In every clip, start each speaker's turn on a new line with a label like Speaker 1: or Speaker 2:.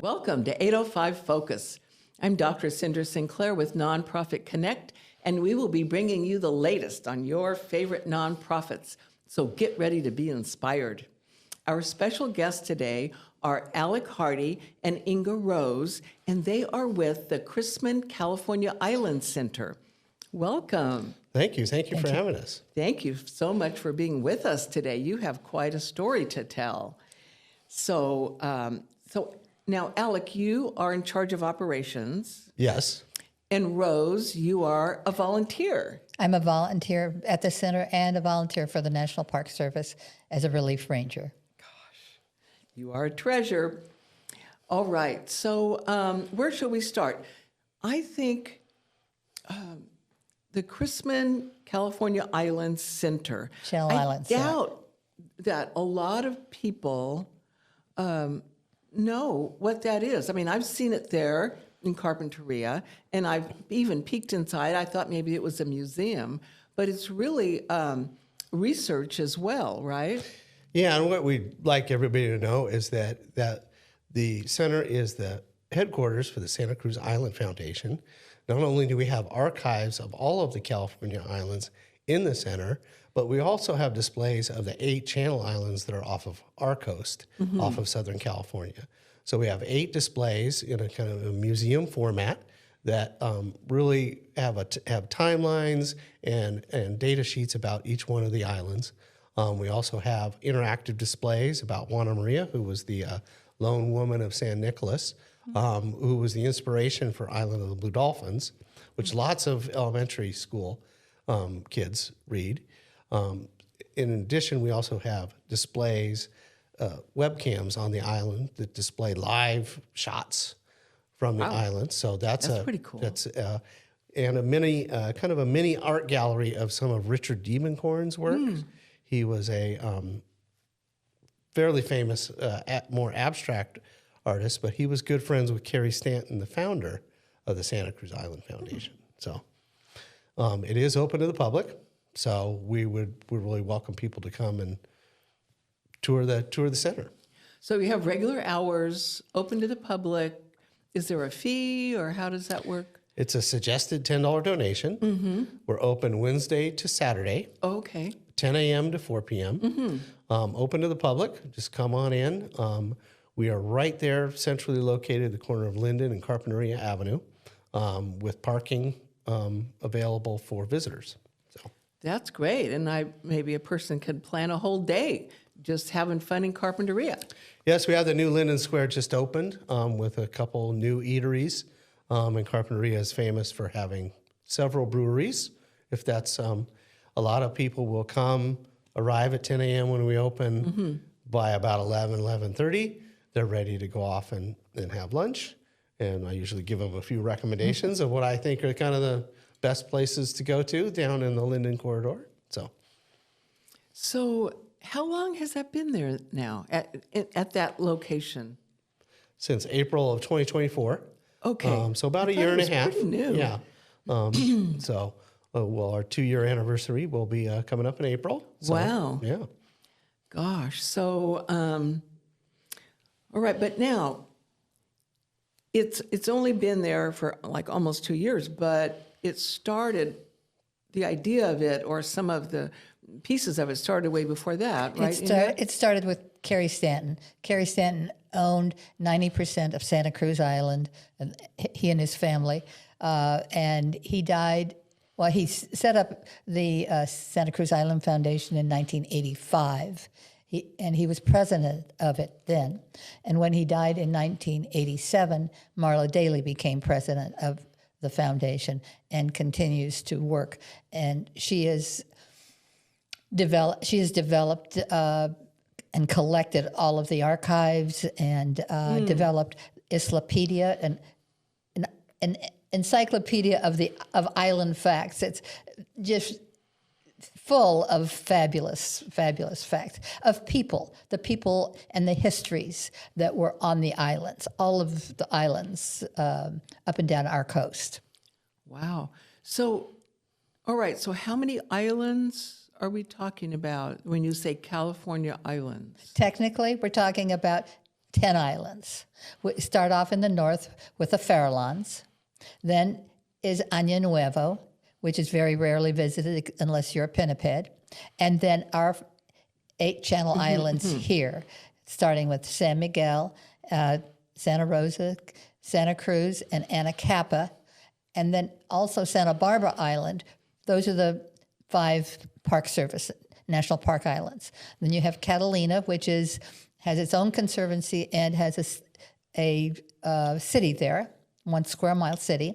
Speaker 1: Welcome to 805 Focus. I'm Dr. Cinder Sinclair with Nonprofit Connect, and we will be bringing you the latest on your favorite nonprofits. So get ready to be inspired. Our special guests today are Alec Hardy and Inga Rose, and they are with the Chrisman California Island Center. Welcome.
Speaker 2: Thank you. Thank you for having us.
Speaker 1: Thank you so much for being with us today. You have quite a story to tell. So now, Alec, you are in charge of operations.
Speaker 2: Yes.
Speaker 1: And Rose, you are a volunteer.
Speaker 3: I'm a volunteer at the center and a volunteer for the National Park Service as a relief ranger.
Speaker 1: You are a treasure. All right. So where should we start? I think the Chrisman California Island Center.
Speaker 3: Channel Islands.
Speaker 1: I doubt that a lot of people know what that is. I mean, I've seen it there in Carpinteria, and I've even peeked inside. I thought maybe it was a museum, but it's really research as well, right?
Speaker 2: Yeah, and what we'd like everybody to know is that the center is the headquarters for the Santa Cruz Island Foundation. Not only do we have archives of all of the California islands in the center, but we also have displays of the 8 channel islands that are off of our coast, off of Southern California. So we have 8 displays in a kind of a museum format that really have timelines and data sheets about each one of the islands. We also have interactive displays about Juana Maria, who was the lone woman of San Nicolas, who was the inspiration for Island of the Blue Dolphins, which lots of elementary school kids read. In addition, we also have displays, webcams on the island that display live shots from the island. So that's
Speaker 1: pretty cool.
Speaker 2: That's and a mini kind of a mini art gallery of some of Richard Diebenkorn's work. He was a fairly famous, more abstract artist, but he was good friends with Carrie Stanton, the founder of the Santa Cruz Island Foundation. So it is open to the public. So we would really welcome people to come and tour the center.
Speaker 1: So you have regular hours, open to the public. Is there a fee, or how does that work?
Speaker 2: It's a suggested $10 donation. We're open Wednesday to Saturday.
Speaker 1: Okay.
Speaker 2: 10 a.m. to 4 p.m. Open to the public. Just come on in. We are right there, centrally located at the corner of Linden and Carpinteria Avenue, with parking available for visitors. So
Speaker 1: That's great. And maybe a person could plan a whole day just having fun in Carpinteria.
Speaker 2: yes, we have the new Linden Square just opened with a couple new eateries. And Carpinteria is famous for having several breweries. If that's a lot of people will arrive at 10 a.m. when we open. By about 11:30, they're ready to go off and have lunch. And I usually give them a few recommendations of what I think are kind of the best places to go to down in the Linden corridor.
Speaker 1: So how long has that been there now at that location?
Speaker 2: Since April of 2024.
Speaker 1: Okay.
Speaker 2: So about a year and a half.
Speaker 1: Pretty new.
Speaker 2: Yeah. Our 2-year anniversary will be coming up in April. So,
Speaker 1: Wow.
Speaker 2: Yeah.
Speaker 1: Gosh. So, all right. But now it's only been there for like almost 2 years, but the idea of it, or some of the pieces of it, started way before that, right?
Speaker 3: It started with Carrie Stanton. Carrie Stanton owned 90% of Santa Cruz Island, and he and his family. And he died. Well, he set up the Santa Cruz Island Foundation in 1985. He was president of it then. And when he died in 1987, Marla Daly became president of the foundation and continues to work. And she has developed and collected all of the archives and developed Islopedia, an encyclopedia of island facts. It's just full of fabulous facts of the people and the histories that were on the islands, all of the islands up and down our coast.
Speaker 1: Wow. So, all right. So how many islands are we talking about when you say California islands?
Speaker 3: Technically, we're talking about 10 islands. We start off in the north with the Farallones. Then is Año Nuevo, which is very rarely visited unless you're a pinniped. And then our 8 Channel Islands here, starting with San Miguel, Santa Rosa, Santa Cruz, and Anacapa, and then also Santa Barbara Island. Those are the 5 Park Service National Park Islands. Then you have Catalina, which has its own conservancy and has a city there, 1 square mile city.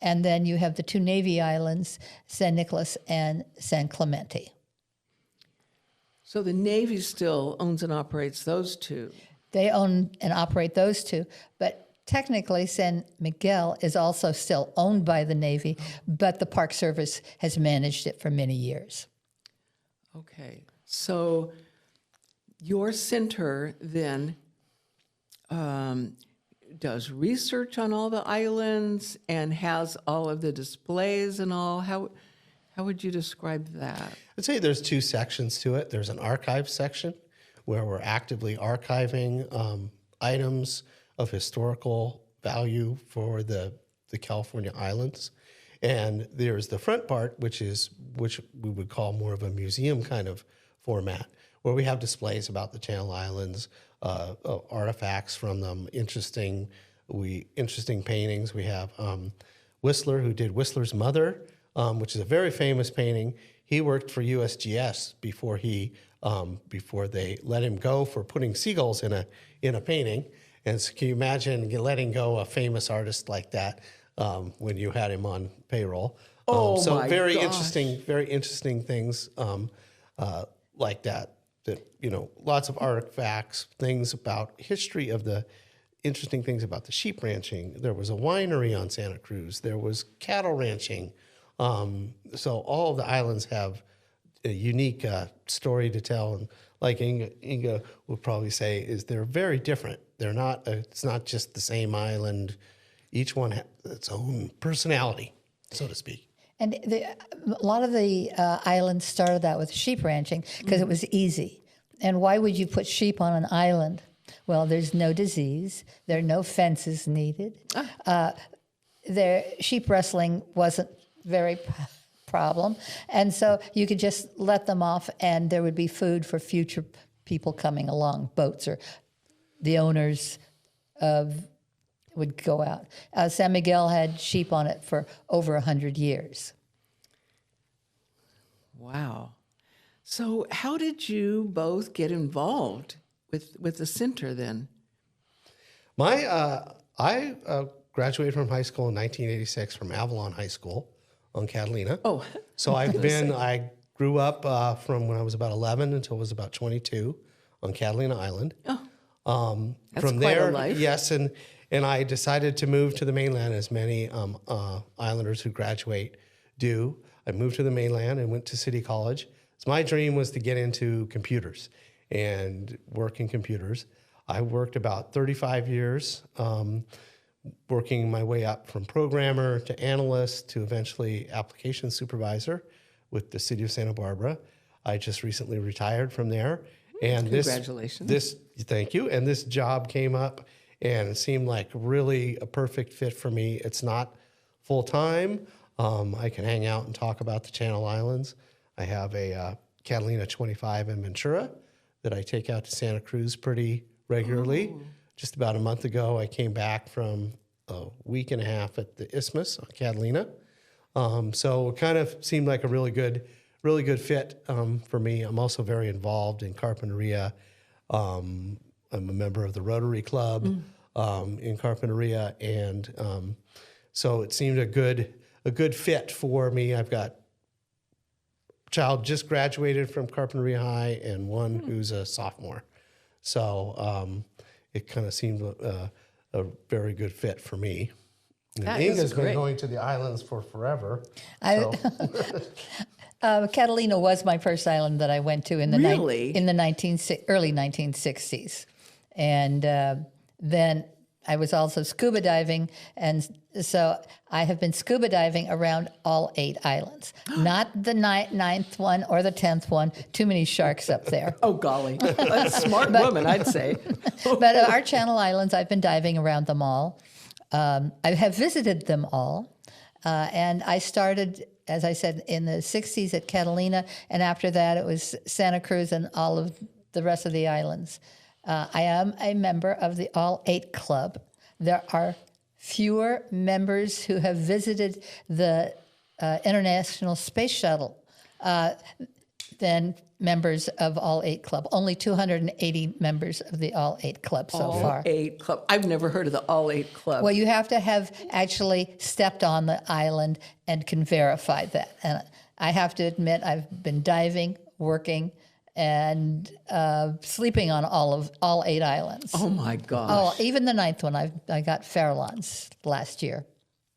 Speaker 3: And then you have the 2 Navy Islands, San Nicolas and San Clemente.
Speaker 1: So the Navy still owns and operates those 2.
Speaker 3: They own and operate those 2, but technically San Miguel is also still owned by the Navy, but the Park Service has managed it for many years.
Speaker 1: Okay. So your center then does research on all the islands and has all of the displays and all. How would you describe that?
Speaker 2: I'd say there's 2 sections to it. There's an archive section where we're actively archiving items of historical value for the California islands. And there's the front part, which we would call more of a museum kind of format, where we have displays about the Channel Islands, artifacts from them, interesting paintings. We have Whistler, who did Whistler's Mother, which is a very famous painting. He worked for USGS before they let him go for putting seagulls in a painting. And so can you imagine letting go a famous artist like that when you had him on payroll? So
Speaker 1: my
Speaker 2: very
Speaker 1: gosh.
Speaker 2: very interesting things like that. Lots of artifacts, things about history of interesting things about the sheep ranching. There was a winery on Santa Cruz. There was cattle ranching. So all of the islands have a unique story to tell, and like Inga would probably say, is they're very different. They're not. It's not just the same island. Each one has its own personality, so to speak.
Speaker 3: And a lot of the islands started out with sheep ranching because it was easy. And why would you put sheep on an island? Well, there's no disease. There are no fences needed. Sheep wrestling wasn't very problem. And so you could just let them off and there would be food for future people coming along, boats, or the owners would go out. San Miguel had sheep on it for over 100 years.
Speaker 1: Wow. So how did you both get involved with the center then?
Speaker 2: I graduated from high school in 1986 from Avalon High School on Catalina.
Speaker 1: Oh,
Speaker 2: So I grew up from when I was about 11 until I was about 22 on Catalina Island.
Speaker 1: oh, that's
Speaker 2: From
Speaker 1: quite
Speaker 2: there,
Speaker 1: a life.
Speaker 2: yes, and I decided to move to the mainland, as many islanders who graduate do. I moved to the mainland and went to City College. So my dream was to get into computers and work in computers. I worked about 35 years, working my way up from programmer to analyst to eventually application supervisor with the city of Santa Barbara. I just recently retired from there. And
Speaker 1: Congratulations.
Speaker 2: Thank you. And this job came up and it seemed like really a perfect fit for me. It's not full time. I can hang out and talk about the Channel Islands. I have a Catalina 25 in Ventura that I take out to Santa Cruz pretty regularly. Oh. Just about a month ago, I came back from a week and a half at the Isthmus on Catalina. So it kind of seemed like a really good fit for me. I'm also very involved in Carpinteria. I'm a member of the Rotary Club in Carpinteria, and so it seemed a good fit for me. I've got a child just graduated from Carpinteria High and one who's a sophomore. So it kind of seemed a very good fit for me. And
Speaker 1: That is
Speaker 2: Inga's been
Speaker 1: great.
Speaker 2: going to the islands for forever.
Speaker 3: Catalina was my first island that I went to in the
Speaker 1: Really?
Speaker 3: early 1960s, and then I was also scuba diving, and so I have been scuba diving around all 8 islands. Not the ninth one or the 10th one. Too many sharks up there.
Speaker 1: Oh, golly. A smart woman, I'd say.
Speaker 3: But our Channel Islands, I've been diving around them all. I have visited them all, and I started, as I said, in the 60s at Catalina, and after that it was Santa Cruz and all of the rest of the islands. I am a member of the All 8 Club. There are fewer members who have visited the International Space Shuttle than members of All 8 Club. Only 280 members of the All 8 Club so far.
Speaker 1: All 8 Club. I've never heard of the All 8 Club.
Speaker 3: Well, you have to have actually stepped on the island and can verify that. And I have to admit, I've been diving, working, and sleeping on all 8 islands.
Speaker 1: Oh, my gosh.
Speaker 3: Oh, even the 9th one, I got Farallones last year.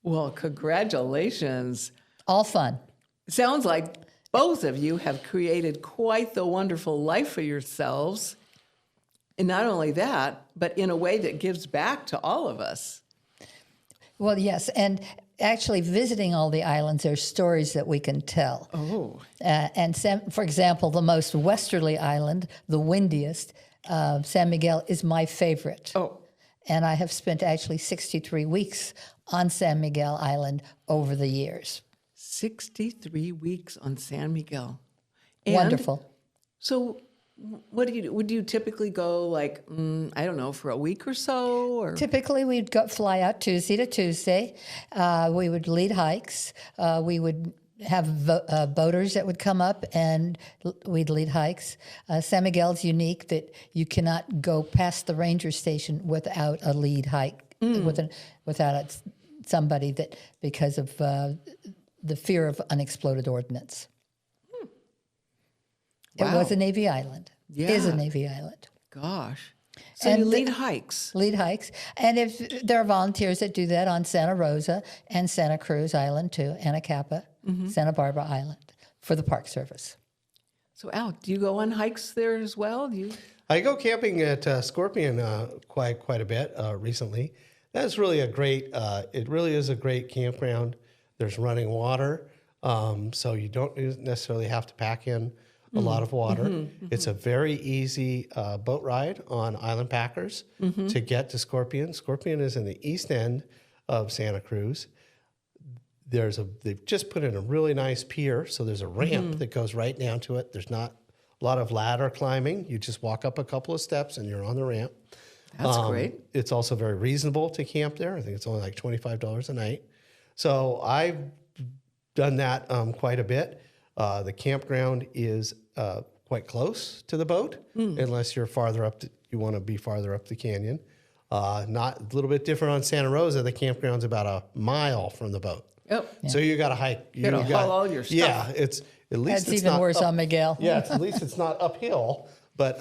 Speaker 1: Well, congratulations.
Speaker 3: All fun.
Speaker 1: Sounds like both of you have created quite the wonderful life for yourselves. And not only that, but in a way that gives back to all of us.
Speaker 3: Well, yes, and actually visiting all the islands, there's stories that we can tell.
Speaker 1: Oh.
Speaker 3: For example, the most westerly island, the windiest, San Miguel, is my favorite.
Speaker 1: Oh.
Speaker 3: And I have spent actually 63 weeks on San Miguel Island over the years.
Speaker 1: 63 weeks on San Miguel. And
Speaker 3: Wonderful.
Speaker 1: So what do you do? Would you typically go like, I don't know, for a week or so? Or
Speaker 3: Typically, we'd fly out Tuesday to Tuesday. We would lead hikes. We would have boaters that would come up, and we'd lead hikes. San Miguel's unique that you cannot go past the ranger station without a lead hike, without somebody that, because of the fear of unexploded ordnance. It
Speaker 1: Wow.
Speaker 3: was a Navy island. Is a
Speaker 1: Yeah.
Speaker 3: Navy island.
Speaker 1: Gosh. So
Speaker 3: And
Speaker 1: you
Speaker 3: the-
Speaker 1: lead hikes.
Speaker 3: Lead hikes. And if there are volunteers that do that on Santa Rosa and Santa Cruz Island too, Anacapa, Santa Barbara Island for the Park Service.
Speaker 1: So Alec, do you go on hikes there as well? Do you?
Speaker 2: I go camping at Scorpion quite a bit recently. That's really a great. It really is a great campground. There's running water, so you don't necessarily have to pack in a lot of water. It's a very easy boat ride on Island Packers to get to Scorpion. Scorpion is in the east end of Santa Cruz. They've just put in a really nice pier, so there's a ramp that goes right down to it. There's not a lot of ladder climbing. You just walk up a couple of steps and you're on the ramp.
Speaker 1: That's great.
Speaker 2: It's also very reasonable to camp there. I think it's only like $25 a night. So I've done that quite a bit. The campground is quite close to the boat, unless you're farther up. You want to be farther up the canyon. Not a little bit different on Santa Rosa. The campground's about a mile from the boat.
Speaker 1: Oh,
Speaker 2: So you got to hike. You
Speaker 1: gotta haul all your stuff.
Speaker 2: Yeah, it's at least
Speaker 3: That's
Speaker 2: it's
Speaker 3: even
Speaker 2: not
Speaker 3: worse
Speaker 2: up-
Speaker 3: on Miguel.
Speaker 2: Yeah, at least it's not uphill, but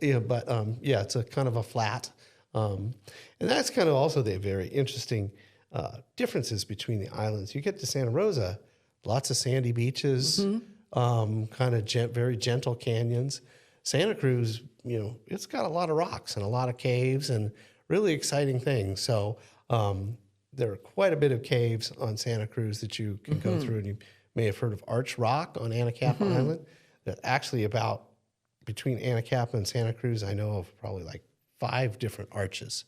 Speaker 2: it's a kind of a flat, and that's kind of also the very interesting differences between the islands. You get to Santa Rosa, lots of sandy beaches, kind of very gentle canyons. Santa Cruz, it's got a lot of rocks and a lot of caves and really exciting things. So there are quite a bit of caves on Santa Cruz that you can go through, and you may have heard of Arch Rock on Anacapa Island. That actually between Anacapa and Santa Cruz, I know of probably like 5 different arches.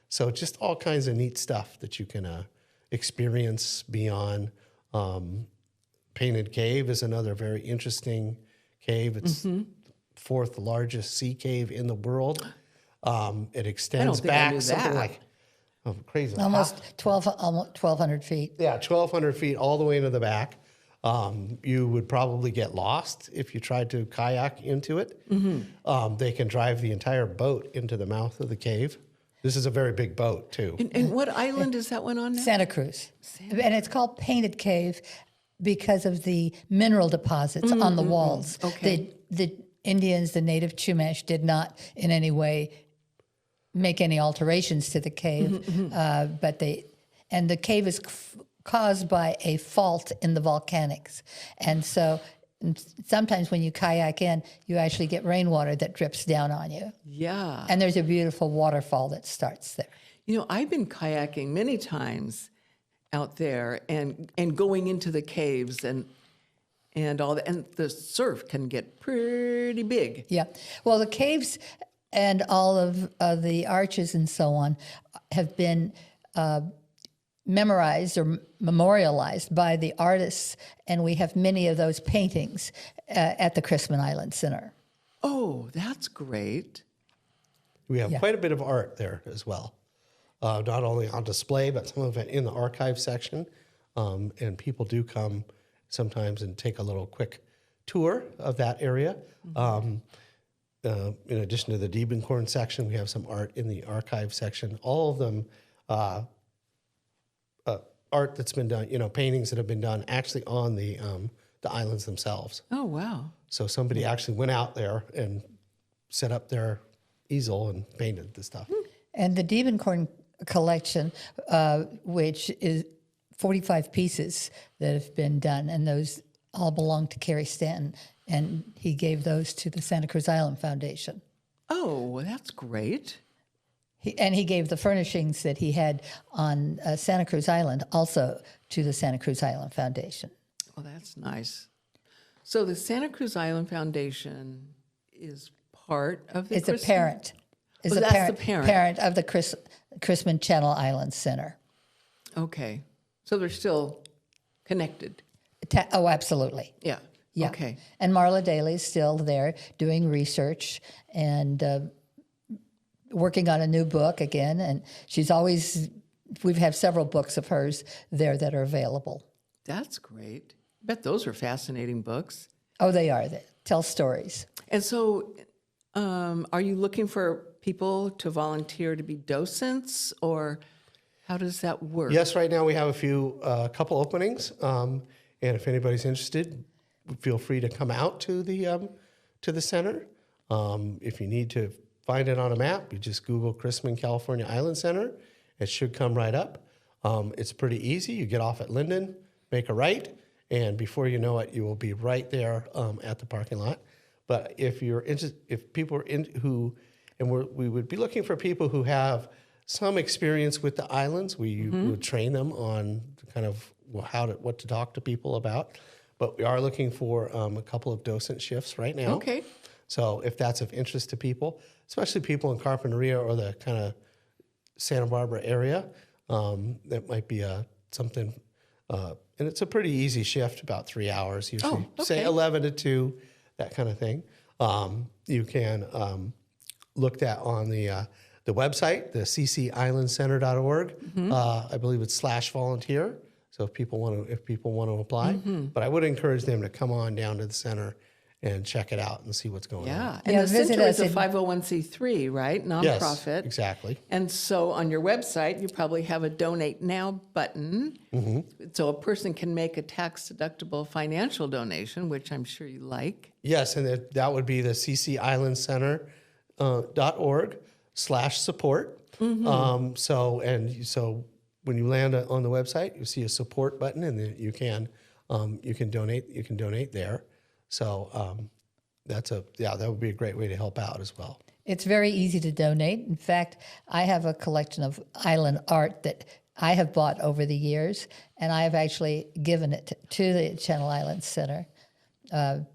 Speaker 2: So just all kinds of neat stuff that you can experience beyond. Painted Cave is another very interesting cave. It's the 4th largest sea cave in the world. It extends
Speaker 1: think I
Speaker 2: back
Speaker 1: knew
Speaker 2: something
Speaker 1: that.
Speaker 2: like crazy.
Speaker 3: Almost 1,200 feet.
Speaker 2: Yeah, 1,200 feet all the way into the back. You would probably get lost if you tried to kayak into it. They can drive the entire boat into the mouth of the cave. This is a very big boat, too.
Speaker 1: And what island is that one on now?
Speaker 3: Santa Cruz. And it's called Painted Cave because of the mineral deposits on the walls.
Speaker 1: Okay.
Speaker 3: The Indians, the native Chumash, did not in any way make any alterations to the cave, but the cave is caused by a fault in the volcanics. And so sometimes when you kayak in, you actually get rainwater that drips down on you.
Speaker 1: Yeah.
Speaker 3: And there's a beautiful waterfall that starts there.
Speaker 1: You know, I've been kayaking many times out there and going into the caves and all that, and the surf can get pretty big.
Speaker 3: Yeah. Well, the caves and all of the arches and so on have been memorized or memorialized by the artists, and we have many of those paintings at the Chrisman Island Center.
Speaker 1: Oh, that's great.
Speaker 2: We have quite a bit of art there as well. Not only on display, but some of it in the archive section. And people do come sometimes and take a little quick tour of that area. In addition to the Diebenkorn section, we have some art in the archive section. All of them, art that's been done, paintings that have been done actually on the islands themselves.
Speaker 1: Oh, wow.
Speaker 2: So somebody actually went out there and set up their easel and painted the stuff.
Speaker 3: And the Diebenkorn collection, which is 45 pieces that have been done, and those all belong to Carrie Stanton, and he gave those to the Santa Cruz Island Foundation.
Speaker 1: Oh, well, that's great.
Speaker 3: He gave the furnishings that he had on Santa Cruz Island also to the Santa Cruz Island Foundation.
Speaker 1: Well, that's nice. So the Santa Cruz Island Foundation is part of the
Speaker 3: It's a
Speaker 1: Chrisman-
Speaker 3: parent. Is
Speaker 1: Oh,
Speaker 3: a
Speaker 1: that's
Speaker 3: parent,
Speaker 1: the parent.
Speaker 3: parent of the Chrisman Channel Island Center.
Speaker 1: Okay. So they're still connected.
Speaker 3: Oh, absolutely.
Speaker 1: Yeah.
Speaker 3: Yeah.
Speaker 1: Okay.
Speaker 3: And Marla Daly's still there doing research and working on a new book again. And we've had several books of hers there that are available.
Speaker 1: That's great. Bet those are fascinating books.
Speaker 3: Oh, they are. They tell stories.
Speaker 1: And so are you looking for people to volunteer to be docents, or how does that work?
Speaker 2: Yes, right now we have a couple openings, and if anybody's interested, feel free to come out to the center. If you need to find it on a map, you just Google Chrisman California Island Center. It should come right up. It's pretty easy. You get off at Linden, make a right, and before you know it, you will be right there at the parking lot. But if you're interested, if people are we would be looking for people who have some experience with the islands. We would train them on kind of what to talk to people about. But we are looking for a couple of docent shifts right now.
Speaker 1: Okay.
Speaker 2: So if that's of interest to people, especially people in Carpinteria or the kind of Santa Barbara area, that might be something. And it's a pretty easy shift, about 3 hours usually.
Speaker 1: Oh,
Speaker 2: Say
Speaker 1: okay.
Speaker 2: 11 to 2, that kind of thing. You can look that on the website, the ccislandcenter.org. I believe it's /volunteer. So if people want to apply, but I would encourage them to come on down to the center and check it out and see what's going on.
Speaker 1: Yeah. And
Speaker 3: Yeah,
Speaker 1: the
Speaker 3: visit
Speaker 1: center is
Speaker 3: us
Speaker 1: a
Speaker 3: in-
Speaker 1: 501c3, right?
Speaker 2: Yes,
Speaker 1: Nonprofit.
Speaker 2: exactly.
Speaker 1: And so on your website, you probably have a donate now button. So a person can make a tax-deductible financial donation, which I'm sure you like.
Speaker 2: Yes, and that would be the ccislandcenter.org/support. So when you land on the website, you see a support button, and then you can donate. You can donate there. So that would be a great way to help out as well.
Speaker 3: It's very easy to donate. In fact, I have a collection of island art that I have bought over the years, and I have actually given it to the Channel Islands Center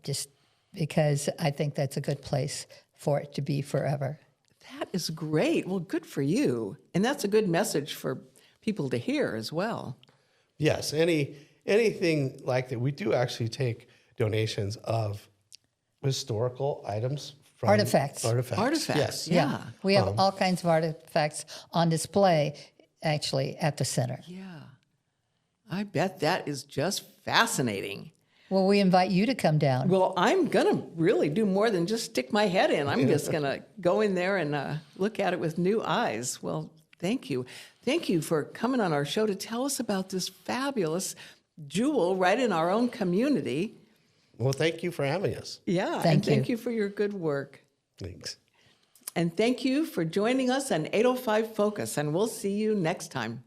Speaker 3: just because I think that's a good place for it to be forever.
Speaker 1: That is great. Well, good for you. And that's a good message for people to hear as well.
Speaker 2: Yes, anything like that. We do actually take donations of historical items. From
Speaker 3: Artifacts.
Speaker 1: Artifacts,
Speaker 2: Yes.
Speaker 1: yeah.
Speaker 3: We have all kinds of artifacts on display, actually, at the center.
Speaker 1: Yeah. I bet that is just fascinating.
Speaker 3: Well, we invite you to come down.
Speaker 1: Well, I'm going to really do more than just stick my head in. I'm just going to go in there and look at it with new eyes. Well, thank you. Thank you for coming on our show to tell us about this fabulous jewel right in our own community.
Speaker 2: Well, thank you for having us.
Speaker 1: Yeah,
Speaker 3: Thank
Speaker 1: and thank
Speaker 3: you.
Speaker 1: you for your good work.
Speaker 2: Thanks.
Speaker 1: And thank you for joining us on 805 Focus, and we'll see you next time.